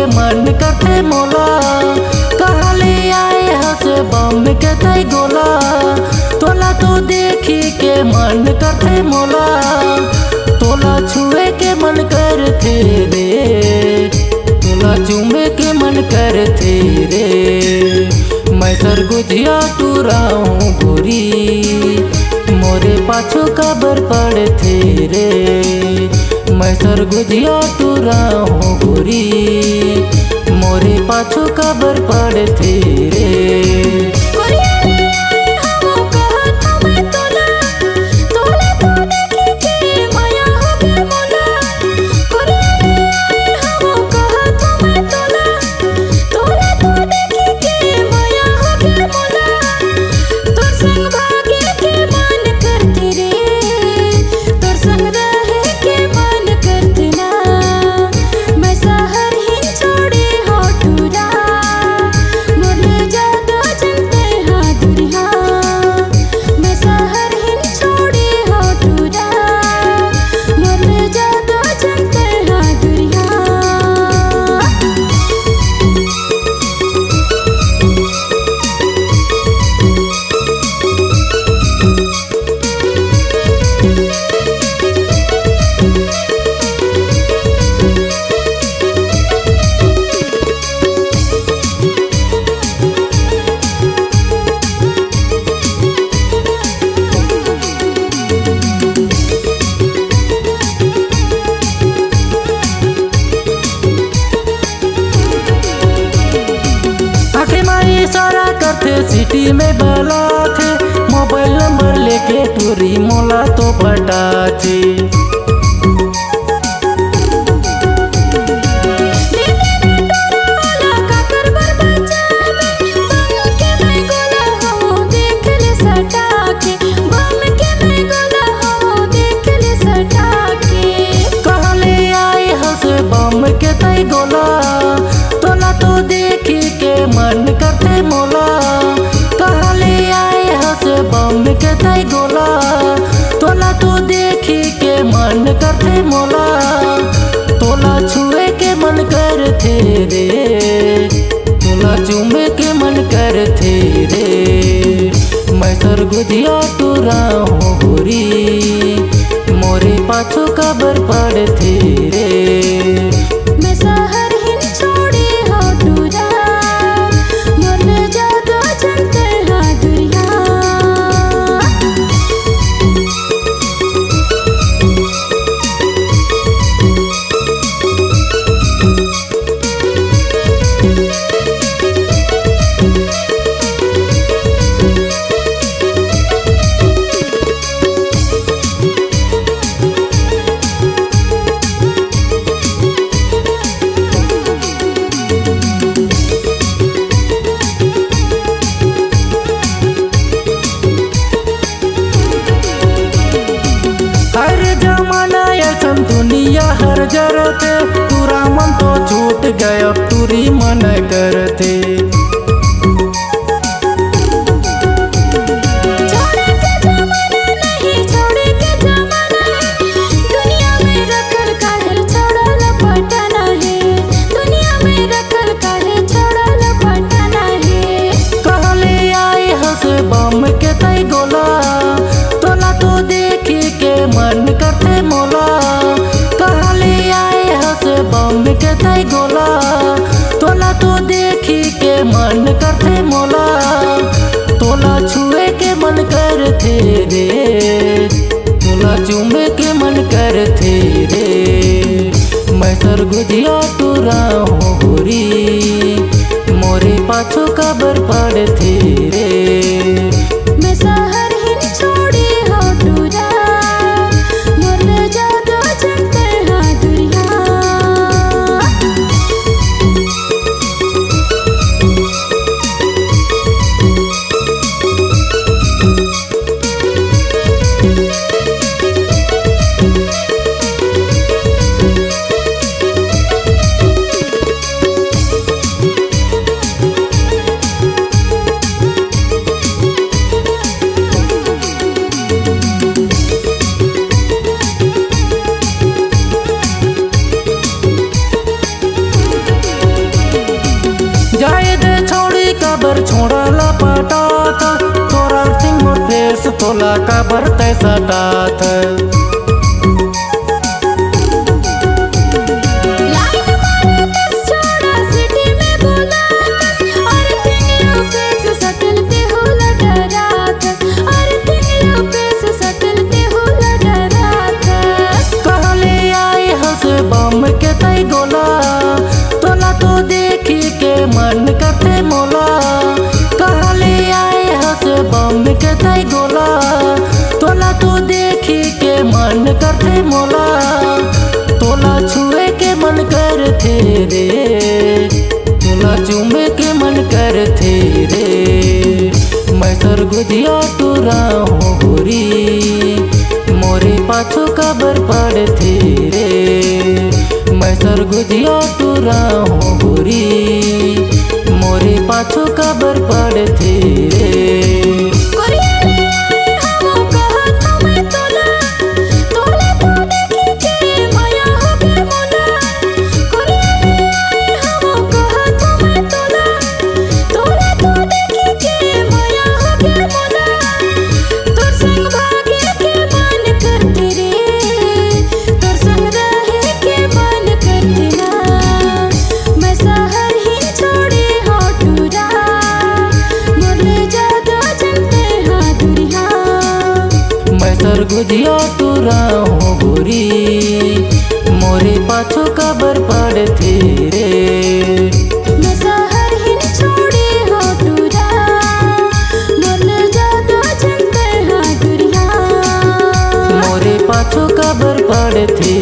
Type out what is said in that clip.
मन करते मोला। कहाँ ले आए हंस बम के तई गोला, तोला तो देखी के मन करते मोला। तोला छुए के मन करते रे, तोला चूमे के मन करते रे। मैं सरगुजिया टूराऊं गोरी, मोरे पाछो कबर पड़ते रे। मैं सरगुजिया टूराऊं गोरी, मोरे पाछो कबर पड़ते रे। इशारा करते सिटी में बला थे, मोबाइल नंबर लेके टूरी मोला तो पटाते। कहाँ ले आए हंस बम के तई गोला, तोला तो देखी के मन करते मोला। कहाँ ले आए हंस बम के तई गोला, तोला तो देखी के मन करते मोला। तोला छुए के मन करते रे, तोला चूमे के मन करते रे। मैं सरगुजिया टूराऊं गोरी, मोरे पाछो कबर पड़ते रे। दुनिया हर जरते, पूरा मन तो छूट गया पूरी मन करते। कहाँ ले आए हंस बम के तई गोला, तोला तो देखी के मन करते मोला। कहाँ ले आए हंस बम के तई गोला, तोला तो देखी के मन करते मोला। तोला छुए के मन करते रे, तोला चूमे के मन करते रे। मैं सरगुजिया टूराऊं गोरी, मोरे पाछो कबर पड़ते रे। काबर छोड़ला पटात तोरा सिंह मोर फेस तोला काबर तैसा डात तोला तो देखी के मन करते मोला कहाँ ले आए हंस बम के तय गोला तोला तो देखी के मन करते मोला तोला छुए के मन करते रे तोला चूमे के मन करते रे मैं सरगुजिया टूरा हूँ गोरी मोरे पाछू कबर पड़ते रे मैं सरगुजिया टूरा हूँ गोरी मोरे पाछू कबर पड़ते रे सरगुजिया टूरा हूँ गोरी मोरे पाछू कबर पड़ते रे मैं शहर ही छोड़ी हो टूरा मोरले जादो जनते हाँ दुरिया मोरे पाछू कबर पड़ते